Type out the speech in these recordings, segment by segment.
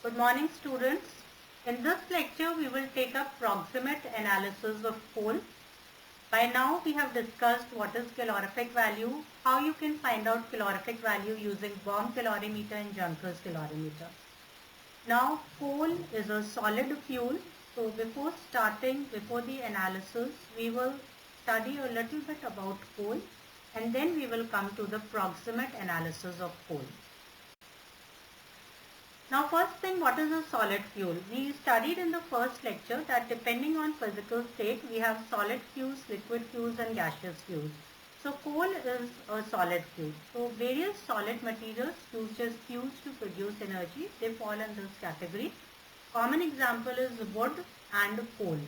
Good morning, students. In this lecture, we will take up proximate analysis of coal. By now, we have discussed what is calorific value, how you can find out calorific value using bomb calorimeter and Junkers calorimeter. Now, coal is a solid fuel. So before the analysis, we will study a little bit about coal and then we will come to the proximate analysis of coal. Now first thing, what is a solid fuel? We studied in the first lecture that depending on physical state, we have solid fuels, liquid fuels and gaseous fuels. So coal is a solid fuel. So various solid materials used as fuels to produce energy, they fall in this category. Common example is wood and coal.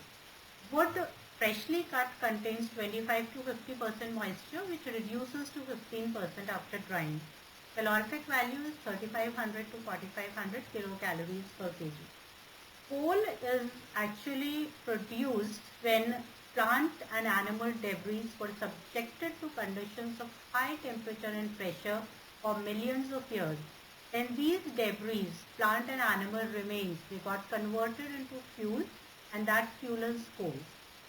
Wood freshly cut contains 25 to 50% moisture, which reduces to 15% after drying. Calorific value is 3500 to 4500 kilocalories per kg. Coal is actually produced when plant and animal debris were subjected to conditions of high temperature and pressure for millions of years. Then these debris, plant and animal remains, they got converted into fuel, and that fuel is coal.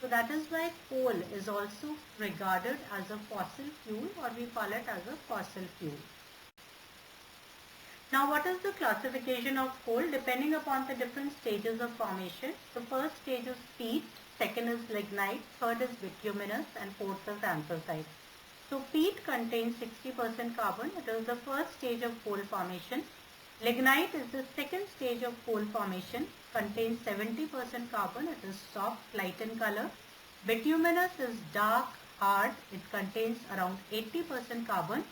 So that is why coal is also regarded as a fossil fuel, or we call it as a fossil fuel. Now what is the classification of coal? Depending upon the different stages of formation. The first stage is peat, second is lignite, third is bituminous and fourth is anthracite. So peat contains 60% carbon. It is the first stage of coal formation. Lignite is the second stage of coal formation, contains 70% carbon. It is soft, light in color. Bituminous is dark, hard. It contains around 80% carbon.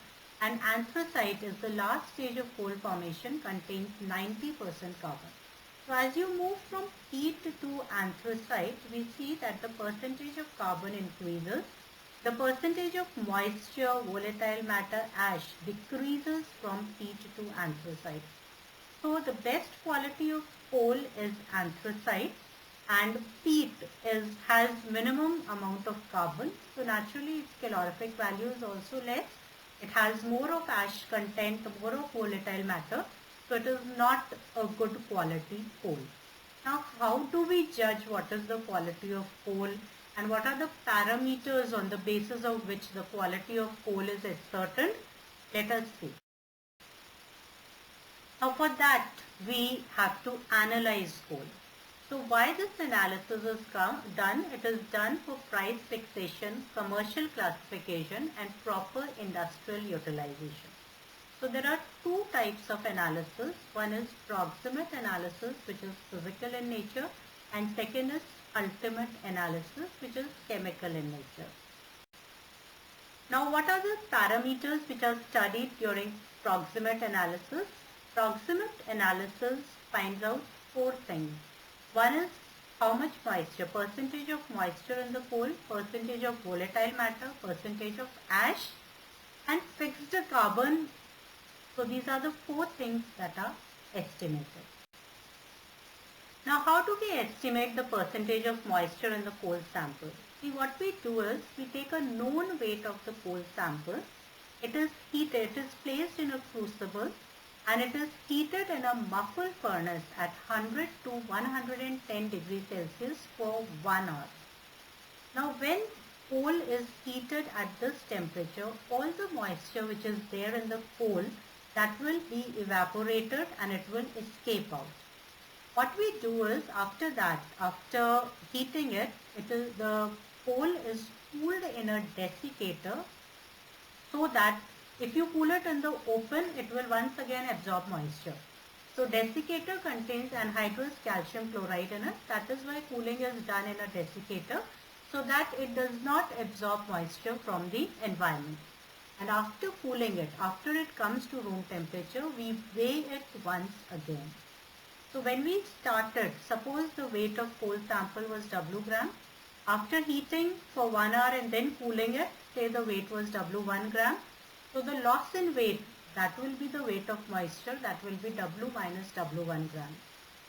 And anthracite is the last stage of coal formation, contains 90% carbon. So as you move from peat to anthracite, we see that the percentage of carbon increases. The percentage of moisture, volatile matter, ash decreases from peat to anthracite. So the best quality of coal is anthracite, and peat has minimum amount of carbon. So naturally its calorific value is also less. It has more of ash content, more of volatile matter, so it is not a good quality coal. Now, how do we judge what is the quality of coal and what are the parameters on the basis of which the quality of coal is ascertained? Let us see. Now, for that, we have to analyze coal. So why this analysis is done? It is done for price fixation, commercial classification and proper industrial utilization. So there are two types of analysis. One is proximate analysis, which is physical in nature, and second is ultimate analysis, which is chemical in nature. Now what are the parameters which are studied during proximate analysis? Proximate analysis finds out four things. One is how much moisture, percentage of moisture in the coal, percentage of volatile matter, percentage of ash and fixed carbon. So these are the four things that are estimated. Now how do we estimate the percentage of moisture in the coal sample? See, what we do is we take a known weight of the coal sample. It is heated, it is placed in a crucible, and it is heated in a muffle furnace at 100 to 110 degrees Celsius for 1 hour. Now when coal is heated at this temperature, all the moisture which is there in the coal, that will be evaporated and it will escape out. What we do is after that, after heating it, the coal is cooled in a desiccator so that if you cool it in the open, it will once again absorb moisture. So desiccator contains anhydrous calcium chloride in it. That is why cooling is done in a desiccator, so that it does not absorb moisture from the environment. And after cooling it, after it comes to room temperature, we weigh it once again. So when we started, suppose the weight of coal sample was W gram. After heating for 1 hour and then cooling it, say the weight was W1 gram. So the loss in weight, that will be the weight of moisture, that will be W minus W1 gram.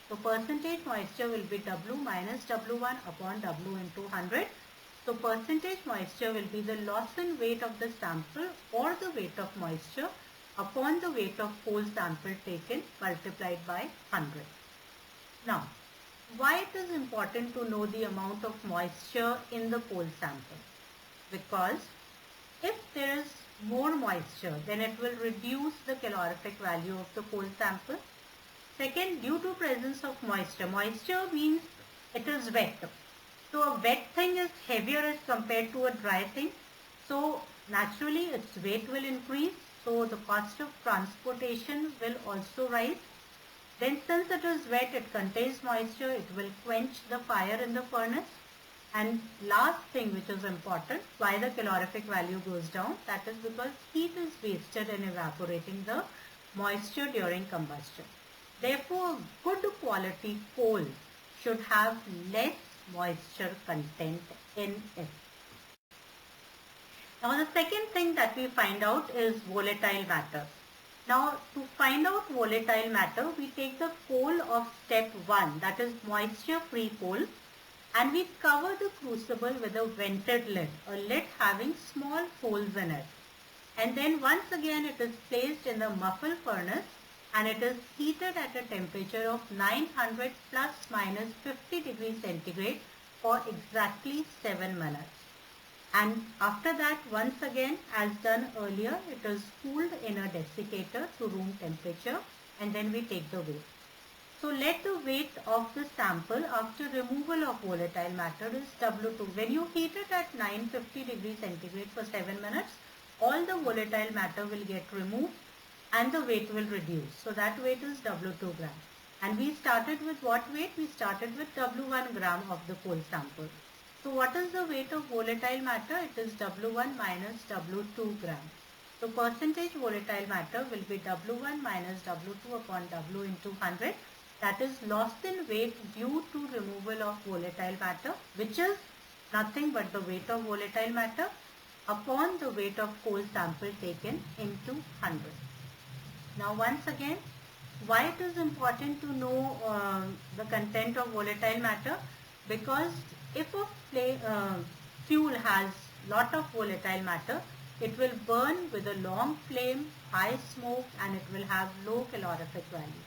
So percentage moisture will be W minus W1 upon W into 100. So percentage moisture will be the loss in weight of the sample or the weight of moisture upon the weight of coal sample taken multiplied by 100. Now, why it is important to know the amount of moisture in the coal sample? Because if there is more moisture, then it will reduce the calorific value of the coal sample. Second, due to presence of moisture, moisture means it is wet. So a wet thing is heavier as compared to a dry thing. So naturally its weight will increase. So the cost of transportation will also rise. Then since it is wet, it contains moisture, it will quench the fire in the furnace. And last thing which is important, why the calorific value goes down, that is because heat is wasted in evaporating the moisture during combustion. Therefore, good quality coal should have less moisture content in it. Now the second thing that we find out is volatile matter. Now to find out volatile matter, we take the coal of step 1, that is moisture free coal, and we cover the crucible with a vented lid, a lid having small holes in it. And then once again it is placed in the muffle furnace and it is heated at a temperature of 900 plus minus 50 degrees centigrade for exactly 7 minutes. And after that, once again, as done earlier, it is cooled in a desiccator to room temperature and then we take the weight. So let the weight of the sample after removal of volatile matter is W2. When you heat it at 950 degrees centigrade for 7 minutes, all the volatile matter will get removed and the weight will reduce. So that weight is W2 gram. And we started with what weight? We started with W1 gram of the coal sample. So what is the weight of volatile matter? It is W1 minus W2 gram. So percentage volatile matter will be W1 minus W2 upon W into 100. That is lost in weight due to removal of volatile matter, which is nothing but the weight of volatile matter upon the weight of coal sample taken into 100. Now once again, why it is important to know the content of volatile matter? Because if a fuel has lot of volatile matter, it will burn with a long flame, high smoke, and it will have low calorific value.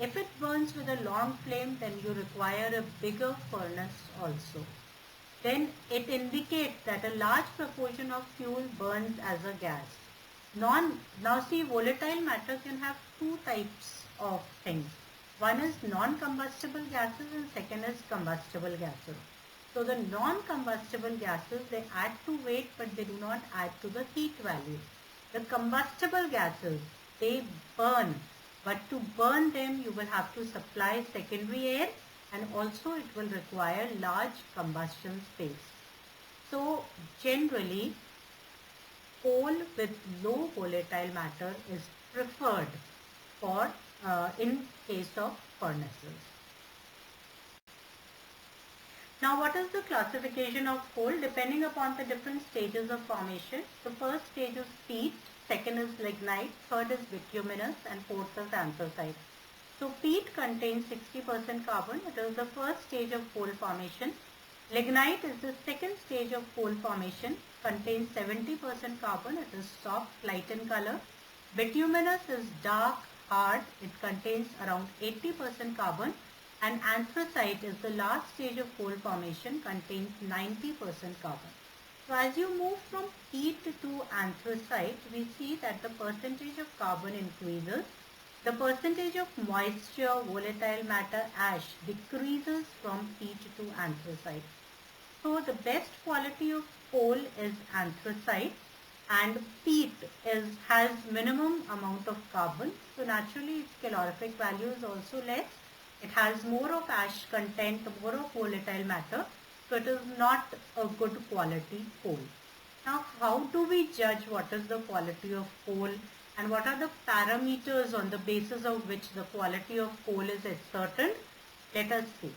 If it burns with a long flame, then you require a bigger furnace also. Then it indicates that a large proportion of fuel burns as a gas. Now see, volatile matter can have two types of things. One is non-combustible gases and second is combustible gases. So the non-combustible gases, they add to weight but they do not add to the heat value. The combustible gases, they burn, but to burn them you will have to supply secondary air and also it will require large combustion space. So generally coal with low volatile matter is preferred for in case of furnaces. Now what is the classification of coal? Depending upon the different stages of formation. The first stage is peat, second is lignite, third is bituminous and fourth is anthracite. So peat contains 60% carbon. It is the first stage of coal formation. Lignite is the second stage of coal formation, contains 70% carbon. It is soft, light in color. Bituminous is dark, hard. It contains around 80% carbon. And anthracite is the last stage of coal formation, contains 90% carbon. So as you move from peat to anthracite, we see that the percentage of carbon increases. The percentage of moisture, volatile matter, ash decreases from peat to anthracite. So the best quality of coal is anthracite and peat has minimum amount of carbon. So naturally its calorific value is also less. It has more of ash content, more of volatile matter. So it is not a good quality coal. Now how do we judge what is the quality of coal and what are the parameters on the basis of which the quality of coal is ascertained? Let us see.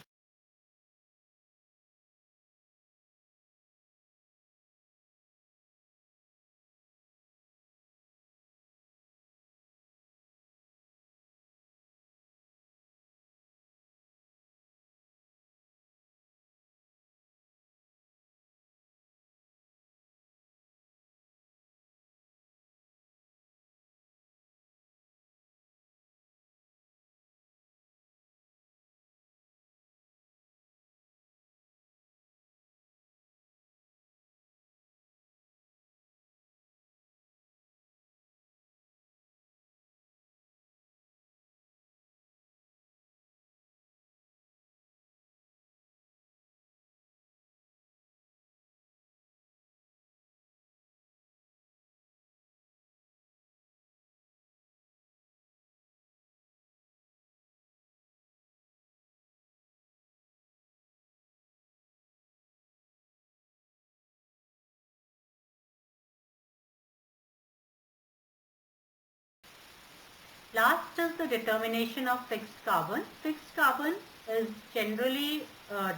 Last is the determination of fixed carbon. Fixed carbon is generally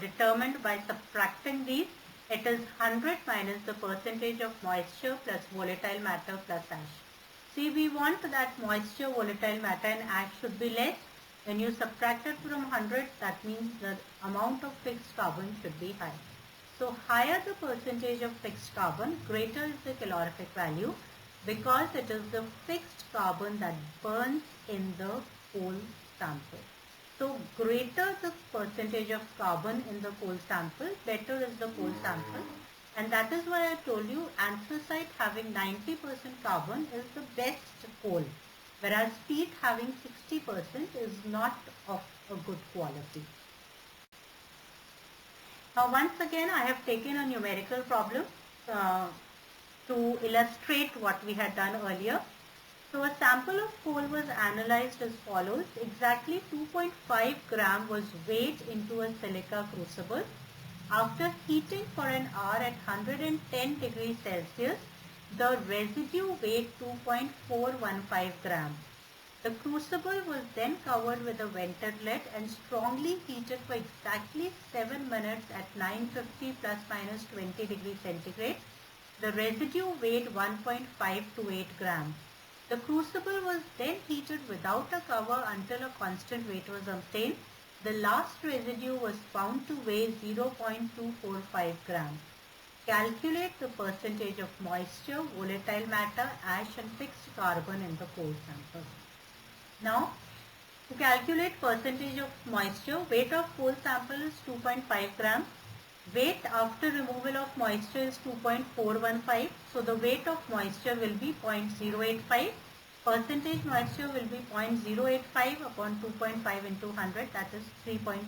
determined by subtracting these. It is 100 minus the percentage of moisture plus volatile matter plus ash. See, we want that moisture, volatile matter and ash should be less. When you subtract it from 100, that means the amount of fixed carbon should be high. So higher the percentage of fixed carbon, greater is the calorific value, because it is the fixed carbon that burns in the coal sample. So greater the percentage of carbon in the coal sample, better is the coal sample. And that is why I told you anthracite having 90% carbon is the best coal, whereas peat having 60% is not of a good quality. Now once again I have taken a numerical problem to illustrate what we had done earlier. So a sample of coal was analyzed as follows. Exactly 2.5 gram was weighed into a silica crucible. After heating for an hour at 110 degrees Celsius, the residue weighed 2.415 gram. The crucible was then covered with a vented lead and strongly heated for exactly 7 minutes at 950 plus minus 20 degrees centigrade. The residue weighed 1.528 grams. The crucible was then heated without a cover until a constant weight was obtained. The last residue was found to weigh 0.245 grams. Calculate the percentage of moisture, volatile matter, ash and fixed carbon in the coal sample. Now, to calculate percentage of moisture, weight of coal sample is 2.5 grams. Weight after removal of moisture is 2.415. So the weight of moisture will be 0.085. Percentage moisture will be 0.085 upon 2.5 into 100, that is 3.4%.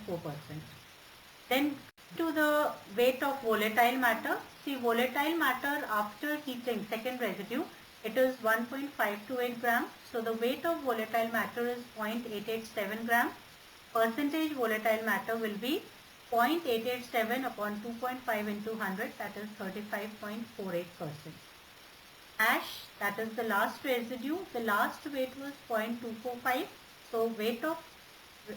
Then to the weight of volatile matter. See, volatile matter after heating, second residue, it is 1.528 grams. So the weight of volatile matter is 0.887 grams. Percentage volatile matter will be 0.887 upon 2.5 into 100, that is 35.48%. Ash, that is the last residue, the last weight was 0.245. So weight of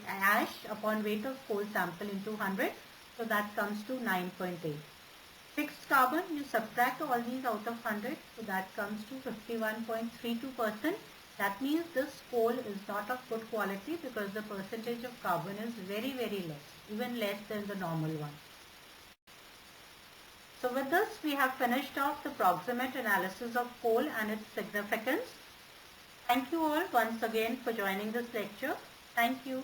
ash upon weight of coal sample into 100, so that comes to 9.8. Fixed carbon, you subtract all these out of 100, so that comes to 51.32%. That means this coal is not of good quality because the percentage of carbon is very, very less, even less than the normal one. So with this, we have finished off the proximate analysis of coal and its significance. Thank you all once again for joining this lecture. Thank you.